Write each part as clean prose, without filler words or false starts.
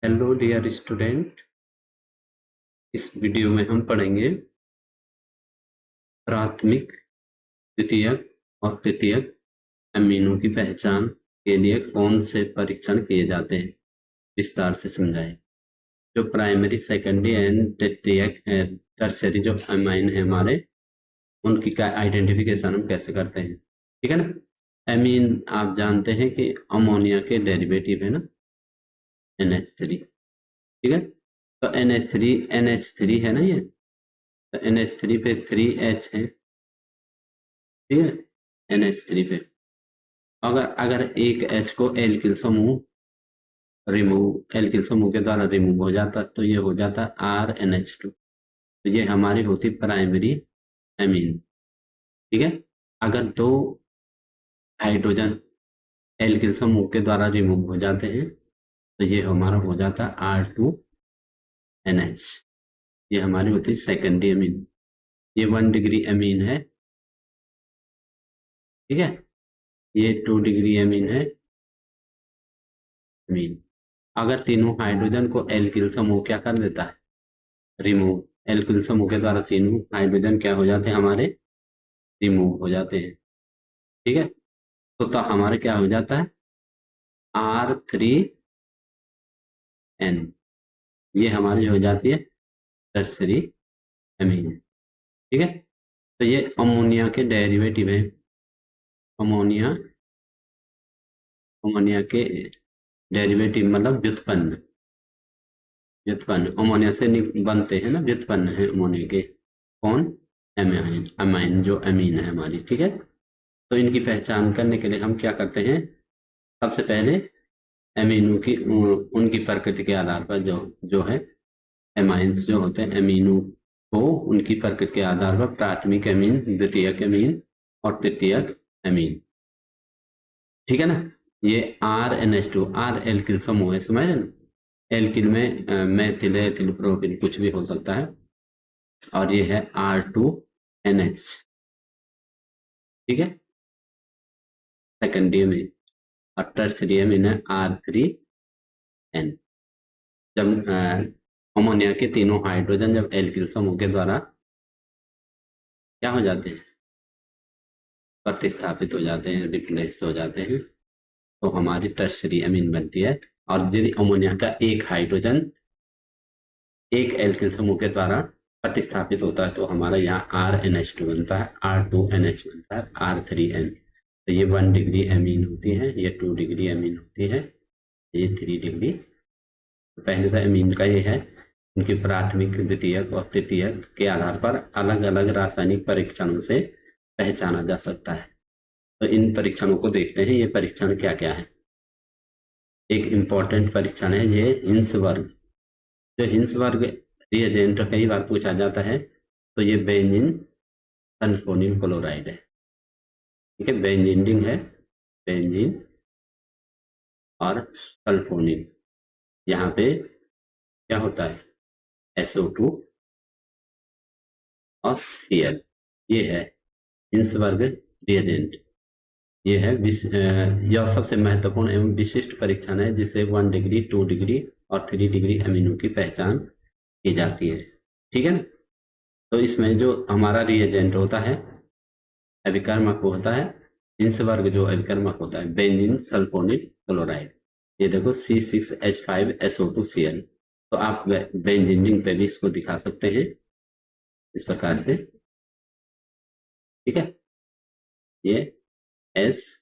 Hello dear student. इस video में हम पढ़ेंगे प्राथमिक, द्वितीयक और तृतीयक अमीनों की पहचान के लिए कौन से परीक्षण किए जाते हैं, विस्तार से समझाएं। जो प्राइमरी, सेकेंडरी एंड तृतीयक टर्शियरी जो अमीन है हमारे, उनकी का आइडेंटिफिकेशन हम कैसे करते हैं। ठीक है ना। अमीन आप जानते हैं कि अमोनिया के डेरिवेटिव है ना, NH3। ठीक है। तो NH3 है ना ये, तो NH3 पे 3H है। ठीक है। NH3 पे अगर अगर एक H को एल्किल समूह के द्वारा रिमूव हो जाता तो ये हो जाता RNH2। तो ये हमारी होती प्राइमरी एमीन। ठीक है। अगर दो हाइड्रोजन एल्किल समूह के द्वारा रिमूव हो जाते हैं तो ये हमारा हो जाता R2NH। ये हमारी होती सेकेंडरी एमीन। ये 1 डिग्री एमीन है। ठीक है। ये 2 डिग्री एमीन है। एमीन अगर तीनों हाइड्रोजन को एल्किल समूह क्या कर देता है, रिमूव। एल्किल समूह के द्वारा तीनों हाइड्रोजन क्या हो जाते हैं हमारे, रिमूव हो जाते हैं। ठीक है। तो हमारे क्या हो जाता है R3N। ये हमारी हो जाती है टर्सरी एमीन। ठीक है। तो ये अमोनिया के डेरिवेटिव है। अमोनिया अमोनिया के डेरिवेटिव मतलब व्युत्पन्न। व्युत्पन्न अमोनिया से बनते हैं ना, व्युत्पन्न है अमोनिया के। कौन? एमाइन। अमाइन जो अमीन है हमारी। ठीक है। तो इनकी पहचान करने के लिए हम क्या करते हैं, सबसे पहले एमीनो की उनकी प्रकृति के आधार पर जो जो है एमाइंस जो होते हैं एमीनो को उनकी प्रकृति के आधार पर प्राथमिक एमीन, द्वितीयक एमीन और तृतीयक एमीन। ठीक है ना। ये RNH2 R एल्किल समूह है, समझ रहे ना। एल्किल में मेथिल, एथिल, प्रोपिल कुछ भी हो सकता है। और ये है R2NH। ठीक है। Secondary amine. और टर्सरी एमीन है R3N। जब अमोनिया के तीनों हाइड्रोजन जब एल्किल समूह के द्वारा क्या हो जाते हैं, प्रतिस्थापित हो जाते हैं, रिप्लेस हो जाते हैं, तो हमारी टर्सरी अमीन बनती है। और यदि अमोनिया का एक हाइड्रोजन एक एल्किल समूह के द्वारा प्रतिस्थापित होता है तो हमारा यहाँ RNH2 बनता है, R2NH बनता है, R3N। तो ये 1 डिग्री अमीन होती है, ये 2 डिग्री अमीन होती है, ये 3 डिग्री। तो पहले तो अमीन का ये है, उनकी प्राथमिक, द्वितीयक और तृतीयक के आधार पर अलग अलग रासायनिक परीक्षणों से पहचाना जा सकता है। तो इन परीक्षणों को देखते हैं, ये परीक्षण क्या क्या है। एक इम्पॉर्टेंट परीक्षण है ये हिंसवर्ग। जो हिंसवर्ग रिएजेंट कई बार पूछा जाता है, तो ये बेंजीन सल्फोनिल क्लोराइड है। ठीक है। बेंजीन है, बेंजीन और सल्फोनिल। यहाँ पे क्या होता है SO2 और Cl। ये है हिंसवर्ग रिएजेंट। ये है यह सबसे महत्वपूर्ण एवं विशिष्ट परीक्षण है जिससे 1 डिग्री, 2 डिग्री और 3 डिग्री अमीनों की पहचान की जाती है। ठीक है ना। तो इसमें जो हमारा रिएजेंट होता है, अभिकर्मक होता है, हिंसवर्ग जो अभिकर्मक होता है बेंजीन सल्फोनिल क्लोराइड। ये देखो C6H5SO2Cl। तो आप बेंजीन पे भी इसको दिखा सकते हैं इस प्रकार से। ठीक है। ये SO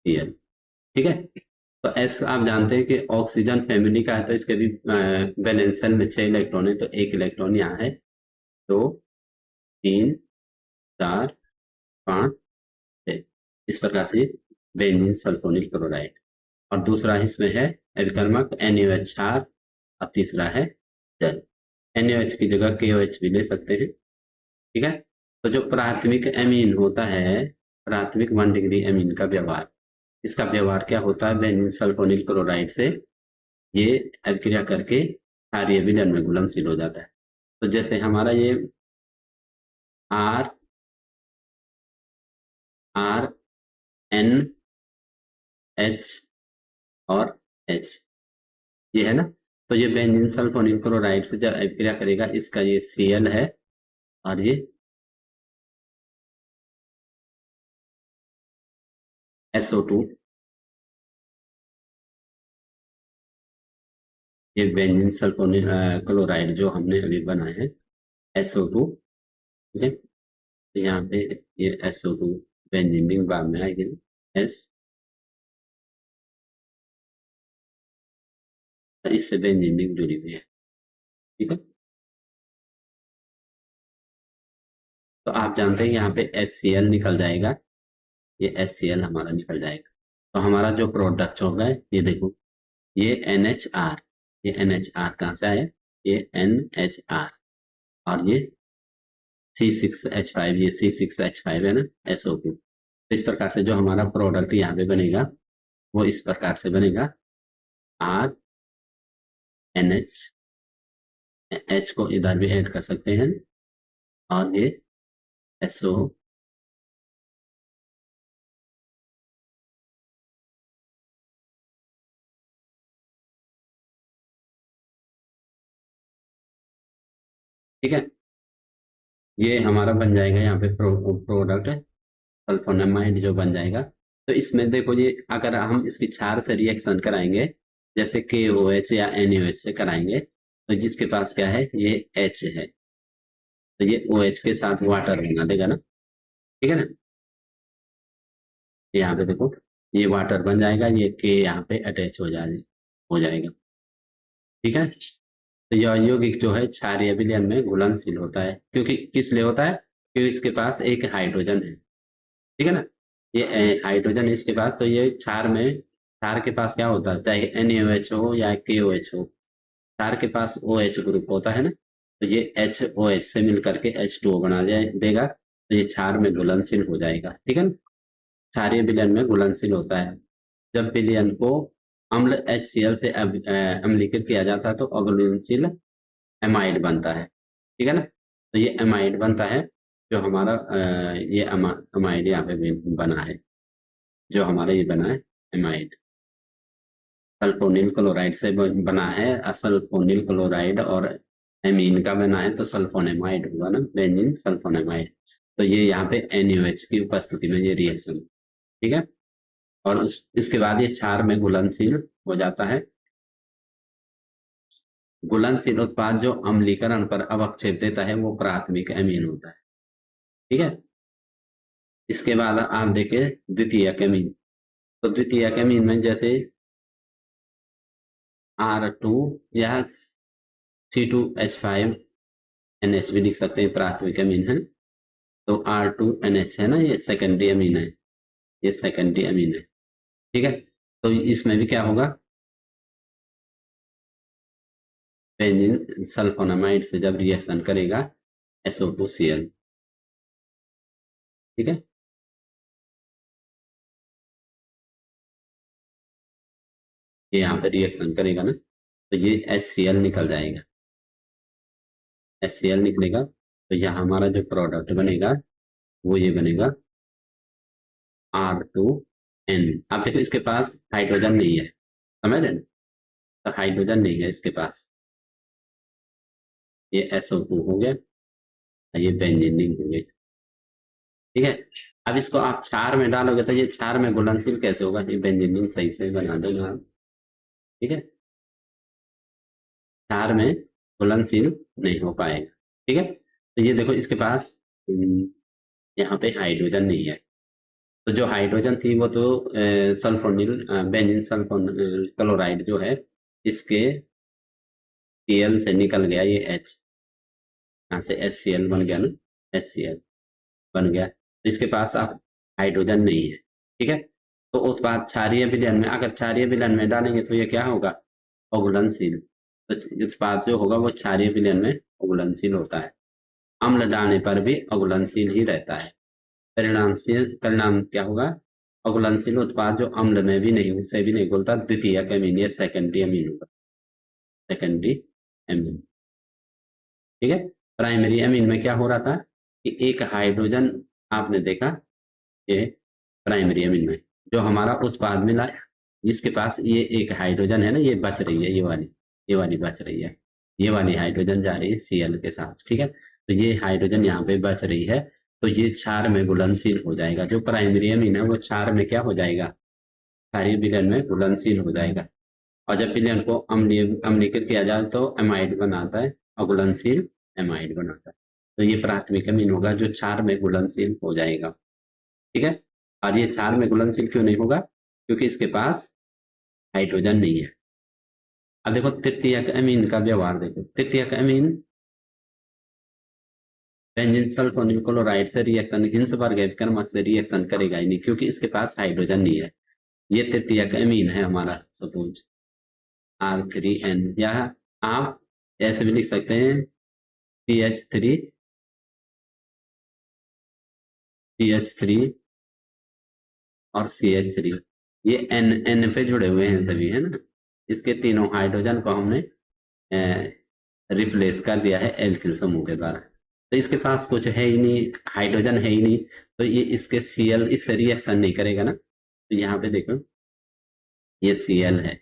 Cl। ठीक है। तो एस आप जानते हैं कि ऑक्सीजन फैमिली का है, तो इसके भी वैलेंस शेल में 6 इलेक्ट्रॉन है, तो एक इलेक्ट्रॉन यहाँ है। 2, 3, 4, 5, 6। इस प्रकार से बेंजीन सल्फोनिल क्लोराइड। और दूसरा इसमें है अभिकर्मक NaOH4 और तीसरा है जल। NaOH की जगह KOH भी ले सकते हैं। ठीक है। तो जो प्राथमिक एमीन होता है, प्राथमिक 1 डिग्री एमीन का व्यवहार, इसका व्यवहार क्या होता है बेंजीन सल्फोनिल क्लोराइड से, ये अभिक्रिया करके क्षारीय विलयन में घुलनशील हो जाता है। तो जैसे हमारा ये आर आर N H और H, ये है ना। तो ये बेंजीन सल्फोनिल क्लोराइड से जब अभिक्रिया करेगा, इसका ये Cl है और ये SO2, ये बेंजीन सल्फोनिल क्लोराइड जो हमने अभी बनाए हैं SO2, ठीक है। तो यहाँ पे ये SO2 बेंजीन रिंग बाद में आएगी S, इससे बेंजीन रिंग जुड़ी हुई है, ठीक है। तो आप जानते हैं यहाँ पे HCl निकल जाएगा, ये HCl हमारा निकल जाएगा। तो हमारा जो प्रोडक्ट होगा ये देखो, ये NHR, ये NHR कहाँ से आया, ये NHR, और ये C6H5, ये C6H5 है ना, SO2। तो इस प्रकार से जो हमारा प्रोडक्ट यहाँ पे बनेगा वो इस प्रकार से बनेगा, R NH, H को इधर भी ऐड कर सकते हैं, और ये SO, ठीक है। ये हमारा बन जाएगा यहाँ पे प्रोडक्ट सल्फोनेमाइड जो बन जाएगा। तो इसमें देखो, ये अगर हम इसकी क्षार से रिएक्शन कराएंगे, जैसे KOH या NaOH से कराएंगे, तो जिसके पास क्या है, ये H है, तो ये OH के साथ वाटर बना देगा ना, ठीक है ना। यहाँ पे देखो, ये वाटर बन जाएगा, ये K यहाँ पे अटैच हो जाएगा, ठीक है। तो यह यौगिक जो है क्षारीय विलयन में घुलनशील होता है, क्योंकि किस लिए होता है, क्योंकि इसके पास एक हाइड्रोजन है, ठीक है ना। ये हाइड्रोजन है इसके पास, तो ये क्षार के पास क्या होता है, चाहे NaOH हो या KOH हो, क्षार के पास OH ग्रुप होता है ना, तो ये HOH से मिल करके H2O बना देगा, तो ये क्षार में घुलनशील हो जाएगा, ठीक है ना। क्षारीय विलयन में घुलनशील होता है। जब विलयन को अम्ल HCl से अम्लीकृत किया जाता है तो अघुलनशील एमाइड बनता है, ठीक है ना। तो ये एमाइड बनता है, जो हमारा ये एमाइड यहाँ पे भी बना है, जो हमारा ये बना है एमाइड, सल्फोनिल क्लोराइड से बना है, सल्फोनिल क्लोराइड और एमीन का बना है, तो सल्फोनेमाइड हुआ ना, बेंजीन सल्फोनेमाइड। तो ये यहाँ पे NaOH की उपस्थिति में ये रिएक्शन, ठीक है। और इसके बाद ये क्षार में घुलनशील हो जाता है। घुलनशील उत्पाद जो अम्लीकरण पर अवक्षेप देता है वो प्राथमिक एमीन होता है, ठीक है। इसके बाद आप देखिए द्वितीयक एमीन। तो द्वितीयक एमीन में जैसे R2 या C2H5 NH भी लिख सकते हैं, प्राथमिक एमीन है। तो R2NH है ना, ये सेकेंडरी एमीन है, ये सेकेंडरी एमीन है, ठीक है। तो इसमें भी क्या होगा, बेंजीन सल्फोनामाइड से जब रिएक्शन करेगा SO2Cl, ठीक है। ये यहाँ पे रिएक्शन करेगा ना, तो ये HCl निकल जाएगा, HCl निकलेगा, तो यहाँ हमारा जो प्रोडक्ट बनेगा वो ये बनेगा R2N। आप देखो इसके पास हाइड्रोजन नहीं है, समझ रहे ना, तो हाइड्रोजन नहीं है इसके पास, ये SO2 हो गया, ये बेंजीन रिंग हो गई, ठीक है। अब इसको आप क्षार में डालोगे तो ये क्षार में घुलनशील कैसे होगा, ये बेंजीन रिंग सही से बना देना आप, ठीक है। क्षार में घुलनशील नहीं हो पाएगा, ठीक है। तो ये देखो इसके पास यहाँ पे हाइड्रोजन नहीं है, तो जो हाइड्रोजन थी वो तो सल्फोनिल बेंजीन सल्फोनिल क्लोराइड जो है, इसके Cl से निकल गया ये H, यहाँ से HCl बन गया ना, HCl बन गया, तो इसके पास अब हाइड्रोजन नहीं है, ठीक है। तो उत्पाद क्षारीय विलयन में, अगर क्षारीय विलयन में डालेंगे तो ये क्या होगा, अघुलनशील। तो उत्पाद जो होगा वो क्षारीय विलयन में अघुलनशील होता है, अम्ल डालने पर भी अघुलनशील ही रहता है। परिणाम क्या होगा, अघुलनशील उत्पाद जो अम्ल में भी नहीं, उससे भी नहीं घुलता, द्वितीयक एमीन या सेकेंडरी एमीन होगा, सेकेंडरी एमीन, ठीक है। प्राइमरी एमीन में क्या हो रहा था कि एक हाइड्रोजन आपने देखा, ये प्राइमरी अमीन में जो हमारा उत्पाद मिला, इसके पास ये एक हाइड्रोजन है ना, ये बच रही है, ये वाली बच रही है, ये वाली हाइड्रोजन जा रही है Cl के साथ, ठीक है। तो ये हाइड्रोजन यहाँ पे बच रही है, तो ये क्षार में घुलनशील हो जाएगा। जो प्राइमरी अमीन है वो क्षार में क्या हो जाएगा, क्षारीय विलयन में घुलनशील हो जाएगा। और जब विलयन को अम्लीकृत किया जाए तो एमाइड बनाता है, अघुलनशील एमाइड बनाता है। तो ये प्राथमिक अमीन होगा जो क्षार में घुलनशील हो जाएगा, ठीक है। और ये क्षार में घुलनशील क्यों नहीं होगा, क्योंकि इसके पास हाइड्रोजन नहीं है। अब देखो तृतीयक अमीन का व्यवहार देखो, तृतीयक अमीन बेंजीन सल्फोनिल क्लोराइड से रिएक्शन हिंसबर्ग क्रमक से रिएक्शन करेगा ही नहीं, क्योंकि इसके पास हाइड्रोजन नहीं है। ये तृतीयक अमीन है हमारा, सपोज R3N, या आप ऐसे भी लिख सकते हैं CH3 और CH3, ये N पे जुड़े हुए हैं सभी, है ना। इसके तीनों हाइड्रोजन को हमने रिप्लेस कर दिया है एल्किल समूह के द्वारा। तो इसके पास कुछ है ही नहीं, हाइड्रोजन है ही नहीं, तो ये इसके Cl इससे रिएक्शन नहीं करेगा ना। तो यहाँ पे देखो ये Cl है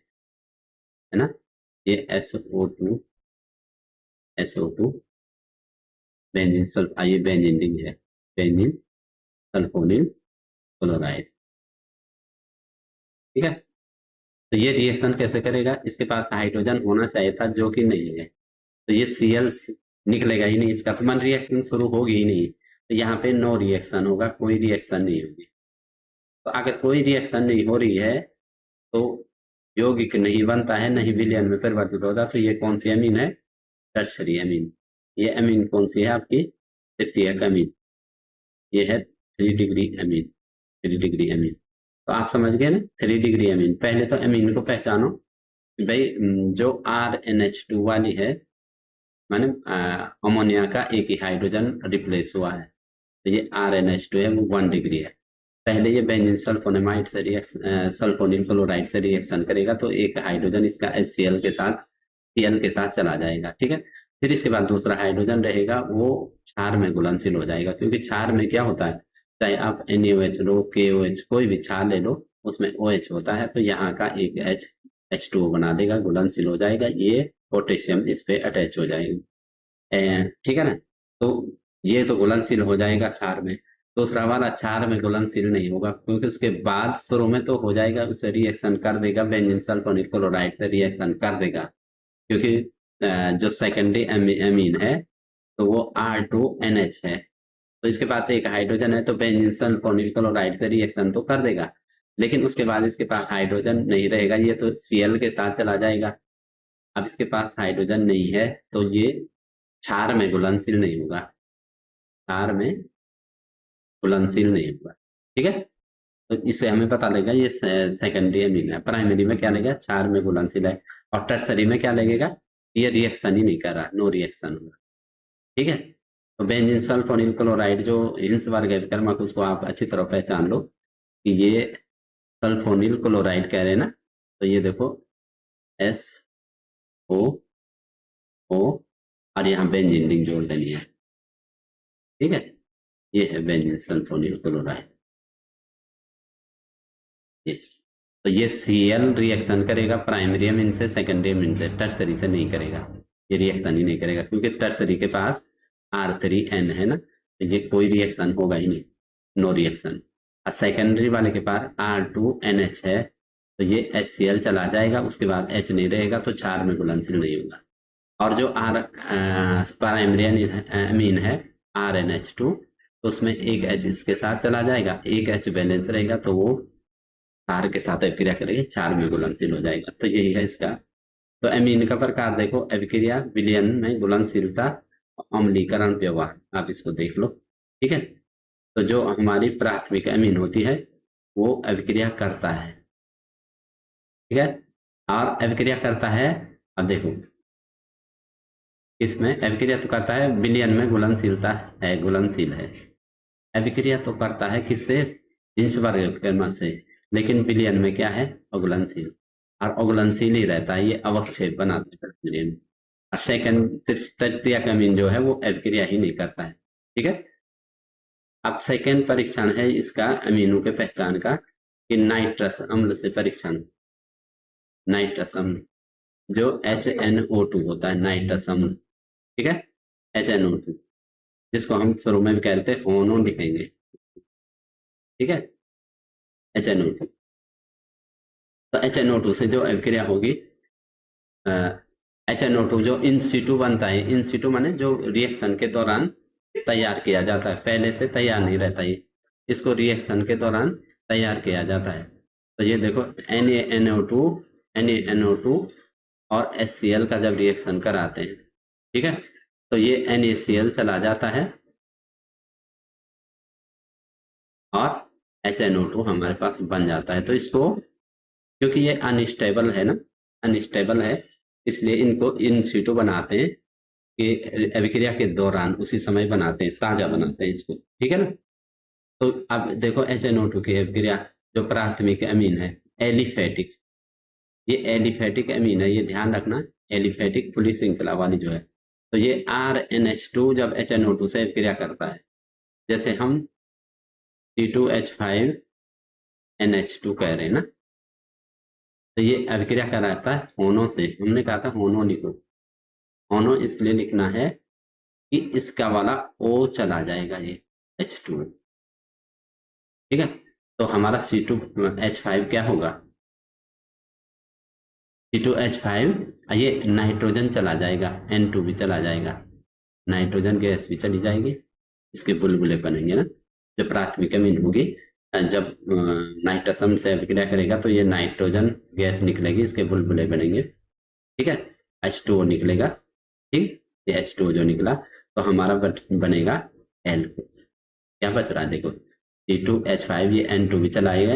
ना, ये SO2 बेंजीन सल्फ, ये बेंजीन रिंग है, बेंजीन सल्फोनिल क्लोराइड, ठीक है। तो ये रिएक्शन कैसे करेगा, इसके पास हाइड्रोजन होना चाहिए था जो कि नहीं है, तो ये Cl निकलेगा ही नहीं, इसका तो मन रिएक्शन शुरू होगी ही नहीं। तो यहाँ पे नो रिएक्शन होगा, कोई रिएक्शन नहीं होगी। तो अगर कोई रिएक्शन नहीं हो रही है तो यौगिक नहीं बनता है, नहीं विलयन में परिवर्तित होता, तो ये कौन सी अमीन है, टर्शरी अमीन। ये अमीन कौन सी है आपकी, तृतीयक अमीन, ये है 3 डिग्री अमीन, 3 डिग्री अमीन। तो आप समझ गए ना 3 डिग्री अमीन। पहले तो अमीन को पहचानो भाई, जो RNH2 वाली है, माने अमोनिया का एक ही हाइड्रोजन रिप्लेस हुआ है, तो ये RNH2 है, वो 1 डिग्री है। पहले ये बेंजीन सल्फोनेमाइड से रिएक्शन, सल्फोनिल क्लोराइड से रिएक्शन करेगा, तो एक हाइड्रोजन इसका HCl के साथ Cl के साथ चला जाएगा, ठीक है। फिर इसके बाद दूसरा हाइड्रोजन रहेगा, वो क्षार में घुलनशील हो जाएगा, क्योंकि क्षार में क्या होता है, चाहे आप NaOH लो, KOH, कोई भी क्षार ले लो, उसमें OH होता है, तो यहाँ का एक H2O बना देगा, घुलनशील हो जाएगा, ये पोटेशियम इस पे अटैच हो जाएगा, ठीक है ना। तो ये तो घुलनशील हो जाएगा क्षार में। दूसरा वाला क्षार में घुलनशील नहीं होगा, क्योंकि उसके बाद शुरू में तो हो जाएगा, उससे रिएक्शन कर देगा, बेंजीन सल्फोनिल क्लोराइड से रिएक्शन कर देगा, क्योंकि जो सेकेंडरी अमीन है तो वो R2NH है, तो इसके पास एक हाइड्रोजन है, तो बेंजीन सल्फोनिल क्लोराइड से रिएक्शन तो कर देगा, लेकिन उसके बाद इसके पास हाइड्रोजन नहीं रहेगा, ये तो Cl के साथ चला जाएगा। अब इसके पास हाइड्रोजन नहीं है, तो ये क्षार में घुलनशील नहीं होगा, क्षार में घुलनशील नहीं होगा, ठीक है। तो इससे हमें पता लगेगा ये सेकेंडरी अमीन है। प्राइमरी में क्या लगेगा, क्षार में घुलनशील है, और टर्सरी में क्या लगेगा, ये रिएक्शन ही नहीं कर रहा, नो रिएक्शन होगा, ठीक है। तो बेंजीन सल्फोनिल क्लोराइड जो हिंसबर्ग क्रमक, उसको आप अच्छी तरह पहचान लो कि ये सल्फोनिल क्लोराइड कह रहे हैं ना, तो ये देखो SO और यहाँ बेंजीन रिंग जोड़ देनी है, ठीक है। ये है बेंजीन सल्फोनिल क्लोराइड, तो ये Cl रिएक्शन करेगा प्राइमरी अमीन से, सेकेंडरी अमीन से, टर्सरी से नहीं करेगा, ये रिएक्शन ही नहीं करेगा, क्योंकि टर्सरी के पास R3N है ना, तो ये कोई रिएक्शन होगा ही नहीं, नो रिएक्शन। और सेकेंडरी वाले के पास R2NH है, तो ये HCl चला जाएगा, उसके बाद H नहीं रहेगा, तो क्षार में घुलनशील नहीं होगा। और जो प्राइमरी अमीन है RNH2, तो उसमें एक H इसके साथ चला जाएगा, एक H बैलेंस रहेगा, तो वो क्षार के साथ अभिक्रिया करेगी, क्षार में घुलनशील हो जाएगा। तो यही है इसका। तो अमीन का प्रकार देखो, अभिक्रिया, विलयन में घुलनशीलता, अम्लीकरण, व्यवहार, आप इसको देख लो, ठीक है। तो जो हमारी प्राथमिक अमीन होती है वो अभिक्रिया करता है, ठीक है, और अभिक्रिया करता है, अब देखो इसमें अभिक्रिया तो करता है, विलयन में घुलनशीलता है, घुलनशील है। अभिक्रिया तो करता है किससे, हिंसबर्ग क्रमक से, लेकिन विलयन में क्या है, अघुलनशील, और अघुलनशील ही रहता है, ये अवक्षेप बनाते हैं विलयन। और सेकंड तृतीयक अमीन जो है वो अभिक्रिया ही नहीं करता है, ठीक है। अब सेकेंड परीक्षण है इसका अमीनों के पहचान का कि नाइट्रस अम्ल से परीक्षण। नाइट्रस अम्ल जो HNO2 होता है, नाइट्रस अम्ल, ठीक है, HNO2, जिसको हम शुरू में भी कहते हैं होनो लिखेंगे, ठीक है, HNO2। तो HNO2 से जो अभिक्रिया होगी, HNO2 जो इन सीटू बनता है, इन सीटू माने जो रिएक्शन के दौरान तैयार किया जाता है, पहले से तैयार नहीं रहता ये, इसको रिएक्शन के दौरान तैयार किया जाता है। तो ये देखो NaNO2 और HCl का जब रिएक्शन कराते हैं, ठीक है, तो ये NaCl चला जाता है और HNO2 हमारे पास बन जाता है। तो इसको, क्योंकि ये अनस्टेबल है ना, अनस्टेबल है, इसलिए इनको इन सीटू बनाते हैं कि अभिक्रिया के दौरान उसी समय बनाते हैं, ताजा बनाते हैं इसको, ठीक है ना। तो अब देखो HNO2 की अभिक्रिया जो प्राथमिक अमीन है एलिफेटिक, ये एलिफेटिक अमीन है, ये ध्यान रखना, एलिफेटिक पुली श्रृंखला वाली जो है। तो ये RNH2 जब HNO2 से अभिक्रिया करता है, जैसे हम C2H5NH2 कह रहे हैं ना, तो ये अभिक्रिया कराता है होनो से। हमने कहा था होनो लिखो, होनो इसलिए लिखना है कि इसका वाला O चला जाएगा, ये H2, ठीक है। तो हमारा C2H5 क्या होगा, C2H5, ये नाइट्रोजन चला जाएगा, N2 भी चला जाएगा, नाइट्रोजन गैस भी चली जाएगी, इसके बुलबुले बनेंगे ना। जो प्राथमिक अमीन होगी, जब नाइट्रस अम्ल से अभिक्रिया करेगा तो ये नाइट्रोजन गैस निकलेगी, इसके बुलबुले बनेंगे, ठीक है, H2O निकलेगा, ठीक, ये H2O जो निकला तो हमारा बनेगा L। क्या बच रहा है देखो, C2H5, ये N2 भी चलाएगा,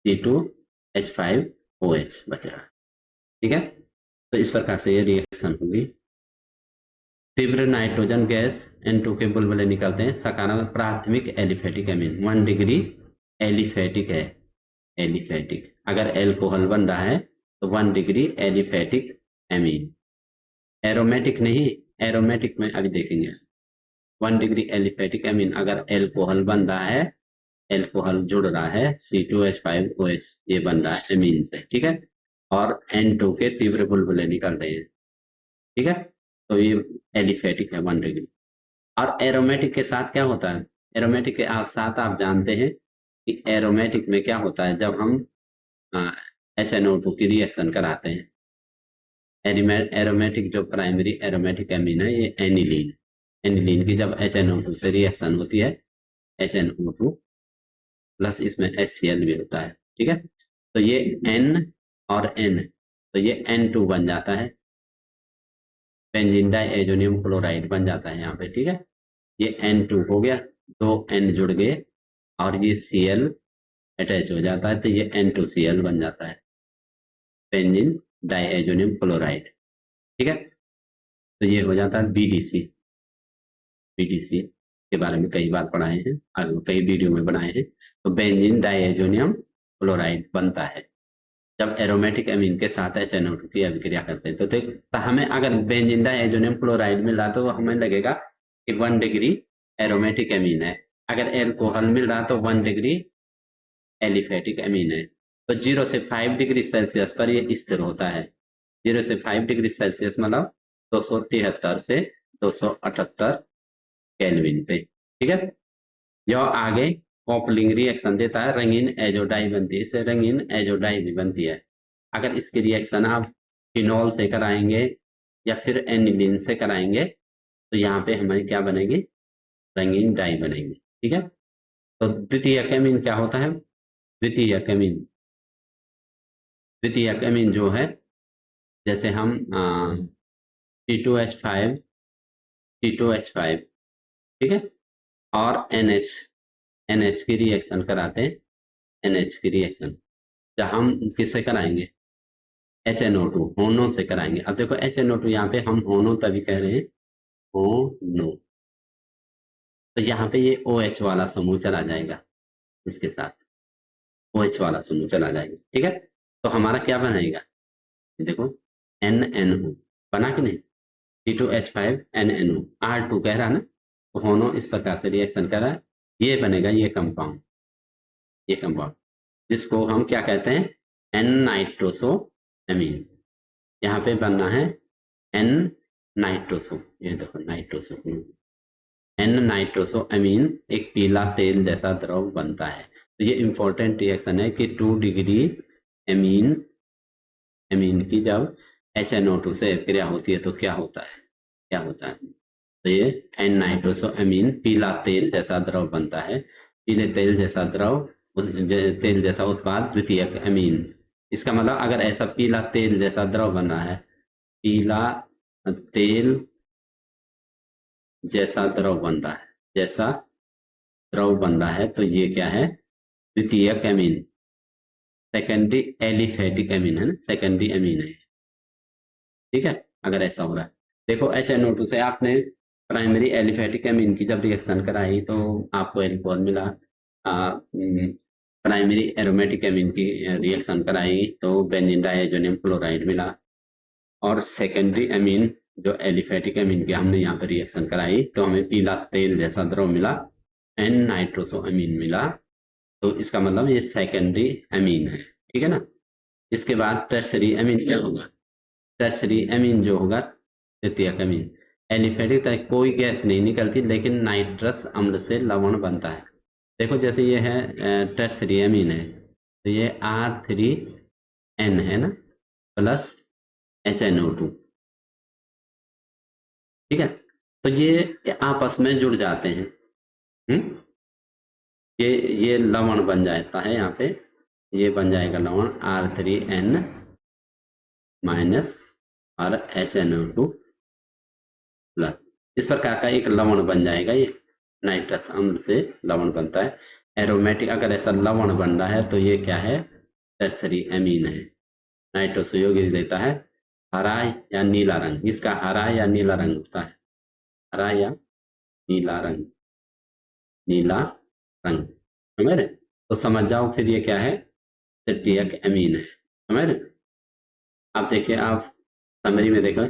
C2H5OH बच रहा है, ठीक है। तो इस प्रकार से ये रिएक्शन होगी। तीव्र नाइट्रोजन गैस N2 के बुलबुले निकलते हैं, सकारात्मक प्राथमिक एलिफेटिक अमीन 1 डिग्री एलिफेटिक है, एलिफेटिक, अगर एल्कोहल बन रहा है तो 1 डिग्री एलिफेटिक अमीन, एरोमेटिक नहीं, एरोमेटिक में अभी देखेंगे। 1 डिग्री एलिफेटिक अमीन अगर एल्कोहल बन रहा है, एल्कोहल जुड़ रहा है C2H5OH, ये बन रहा है अमीन से, ठीक है, और N2 के तीव्र बुलबुले निकल रहे हैं, ठीक है, तो ये एलिफेटिक है 1 डिग्री। और एरोमेटिक के साथ क्या होता है, एरोमेटिक के साथ आप जानते हैं कि एरोमेटिक में क्या होता है, जब हम HNO2 की रिएक्शन कराते हैं, एरोमेटिक जो प्राइमरी एरोमेटिक अमीन है ये एनिलीन, एनिलीन की जब HNO2 से रिएक्शन होती है, HNO2 प्लस इसमें HCl भी होता है, ठीक है, तो ये N और N, तो ये N2 बन जाता है, बेंजीन डाइएजोनियम क्लोराइड बन जाता है यहाँ पे, ठीक है, ये N2 हो गया, 2 N जुड़ गए और ये Cl अटैच हो जाता है, तो ये N2Cl बन जाता है, बेंजीन डाइएजोनियम क्लोराइड, ठीक है। तो ये हो जाता है BDC, BDC के बारे में कई बार पढ़ाए हैं, कई वीडियो में बनाए हैं। तो बेंजीन डाइएजोनियम क्लोराइड बनता है जब एरोमेटिक अमीन के साथ HNO2 की अभिक्रिया करते हैं। तो हमें अगर बेंजीन डाइएजोनियम क्लोराइड मिल रहा तो हमें लगेगा कि 1 डिग्री एरोमेटिक अमीन है, अगर एल्कोहल मिल रहा तो 1 डिग्री एलिफेटिक अमीन है। तो 0 से 5 डिग्री सेल्सियस पर ये स्थिर होता है, 0 से 5 डिग्री सेल्सियस मतलब 273 से 278 केल्विन पे, ठीक है। यह आगे कॉपलिंग रिएक्शन देता है, रंगीन एजोडाई बनती है, इससे रंगीन एजोडाई भी बनती है। अगर इसकी रिएक्शन आप फिनॉल से कराएंगे या फिर एनिलीन से कराएंगे तो यहाँ पे हमारी क्या बनेगी, रंगीन डाई बनेगी, ठीक है। तो द्वितीयक अमीन क्या होता है, द्वितीयक अमीन, द्वितीयक अमीन जो है, जैसे हम C2H5, C2H5, ठीक है, और NH की रिएक्शन कराते हैं, NH की रिएक्शन जब हम किससे कराएंगे, HNO2 होनो से कराएंगे। अब देखो HNO2 यहाँ पे हम होनो तभी कह रहे हैं, होनो, तो यहाँ पे ये OH वाला समूह चला जाएगा, इसके साथ OH वाला समूह चला जाएगा, ठीक है। तो हमारा क्या बनाएगा, देखो NNO बना कि नहीं, C2H5NNO, R2 कह रहा ना, तो होनो इस प्रकार से रिएक्शन कर रहा है, ये बनेगा ये कंपाउंड, जिसको हम क्या कहते हैं, एन नाइट्रोसो एमीन। यहाँ पे बनना है एन नाइट्रोसो, ये देखो नाइट्रोसो, एन नाइट्रोसो एमीन एक पीला तेल जैसा द्रव बनता है। तो ये इंपॉर्टेंट रिएक्शन है कि 2 डिग्री एमीन की जब HNO2 से क्रिया होती है तो क्या होता है, तो ये एन नाइट्रोसो एमीन पीला तेल जैसा द्रव बनता है। पीले तेल जैसा तेल जैसा उत्पाद द्वितीयक एमीन। इसका मतलब अगर ऐसा पीला तेल जैसा द्रव बना है, पीला तेल जैसा द्रव बन रहा है, तो ये क्या है, द्वितीयक एमीन, सेकेंडरी एलिफेटिक एमीन है ना, सेकेंडरी एमीन है, ठीक है। अगर ऐसा हो रहा है, देखो HNO2 से आपने प्राइमरी एलिफेटिक एमीन की जब रिएक्शन कराई तो आपको एल्कोहल मिला, प्राइमरी एरोमेटिक एमीन की रिएक्शन कराई तो बेंजीन डाइएजोनियम क्लोराइड मिला, और सेकेंडरी एमीन जो एलिफेटिक एमीन की हमने यहाँ पर रिएक्शन कराई तो हमें पीला तेल जैसा द्रव मिला, एन नाइट्रोसो एमीन मिला। तो इसका मतलब ये सेकेंडरी एमीन है, ठीक है ना। इसके बाद टर्सरी एमीन क्या होगा, टर्सरी एमीन जो होगा तृतीयक एमीन। एलिफेटिक तक कोई गैस नहीं निकलती लेकिन नाइट्रस अम्ल से लवण बनता है। देखो जैसे ये है टर्सरी एमीन है, तो ये R3N है ना प्लस HNO2, ठीक है। तो ये आपस में जुड़ जाते हैं, ये लवण बन जाता है, यहाँ पे ये बन जाएगा लवण R3N माइनस और HNO2 प्लस। इस प्रकार का एक लवण बन जाएगा, ये नाइट्रस अम्ल से लवण बनता है। एरोमेटिक अगर ऐसा लवण बन रहा है तो ये क्या है, टर्सरी एमीन है। नाइट्रोस यौगिक देता है हरा या नीला रंग, इसका हरा या नीला रंग होता है, हरा या नीला रंग, समझ रहे। तो समझ जाओ फिर ये क्या है, तृतीयक एमीन है, समझ रहे। अब देखिए, आप समरी में देखो,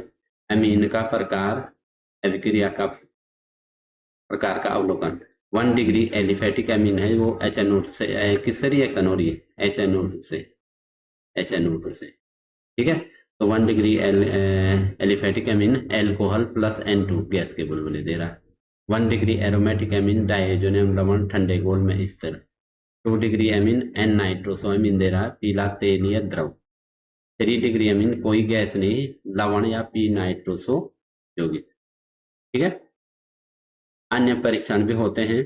एमीन का प्रकार, अभिक्रिया का प्रकार का अवलोकन। 1 डिग्री एलिफेटिक एमीन है, वो HNO2 से किससे रिएक्शन हो रही है, HNO2 से, ठीक है। तो 1 degree aliphatic amine alcohol plus N2 gas के बुलबुले दे रहा है। 1 डिग्री एरोमेटिक एमीन डाइएजोनियम लवण ठंडे घोल में स्थिर। 2 degree amine N nitroso amine दे रहा है पीला तेलीय द्रव। 3 डिग्री एमीन कोई गैस नहीं, लवण या पी नाइट्रोसो यौगिक, ठीक है। अन्य परीक्षण भी होते हैं,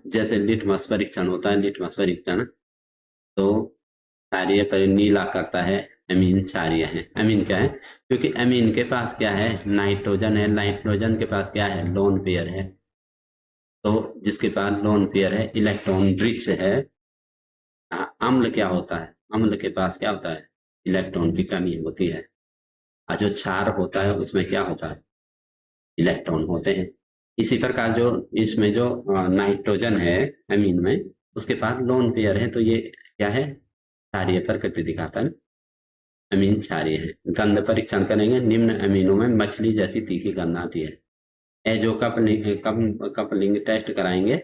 जैसे लिटमस परीक्षण होता है। लिटमस परीक्षण तो क्षारीय पर नीला करता है, एमीन क्षारीय है। एमीन क्या है, क्योंकि एमीन के पास क्या है, नाइट्रोजन है, नाइट्रोजन के पास क्या है, लोन पेयर है। तो जिसके पास लोन पेयर है, इलेक्ट्रॉन रिच है। अम्ल क्या होता है, अम्ल के पास क्या होता है, इलेक्ट्रॉन की कमी होती है। और जो क्षार होता है उसमें क्या होता है, इलेक्ट्रॉन होते हैं। इसी प्रकार जो इसमें जो नाइट्रोजन है एमीन में, उसके पास लोन पेयर है, तो ये क्या है, क्षारीय प्रकृति दिखाता है, एमीन क्षारीय है। गंध परीक्षण करेंगे, निम्न एमीनों में मछली जैसी तीखी गंध आती है। एजो कपलिंग टेस्ट कराएंगे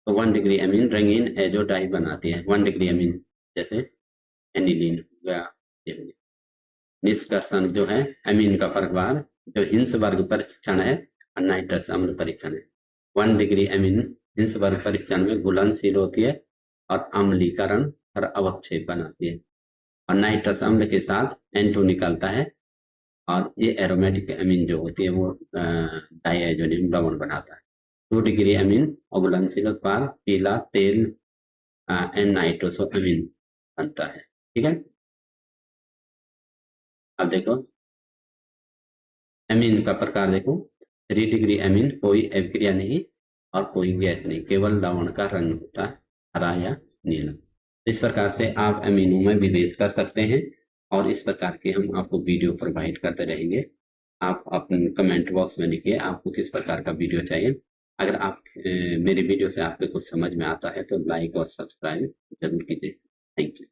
तो 1 डिग्री एमीन रंगीन एजो डाई बनाती है। 1 डिग्री एमीन जैसे एनिलीन हो गया। निष्कर्षण जो है, एमीन का प्रकार जो हिंसवर्ग परीक्षण है और नाइट्रस अम्ल परीक्षण है। 1 डिग्री एमीन हिंसवर्ग परीक्षण में घुलनशील होती है और अम्लीकरण और अवक्षेप बनाती है, और नाइट्रस अम्ल के साथ N2 निकलता है, और ये एरोमेटिक एमीन जो होती है वो डाइएजोनियम लवण बनाता है। 2 डिग्री एमीन अघुलनशील उत्पाद पीला तेल एन नाइट्रोसो एमीन बनता है, ठीक है। अब देखो एमीन का प्रकार देखो, 3 डिग्री एमीन कोई अभिक्रिया नहीं और कोई गैस नहीं, केवल लवण का रंग होता है, हरा या नीला। इस प्रकार से आप एमीनों में विभेद कर सकते हैं, और इस प्रकार के हम आपको वीडियो प्रोवाइड करते रहेंगे। आप अपने कमेंट बॉक्स में लिखिए आपको किस प्रकार का वीडियो चाहिए। अगर आप मेरी वीडियो से आपको कुछ समझ में आता है तो लाइक और सब्सक्राइब जरूर कीजिए। Thank you.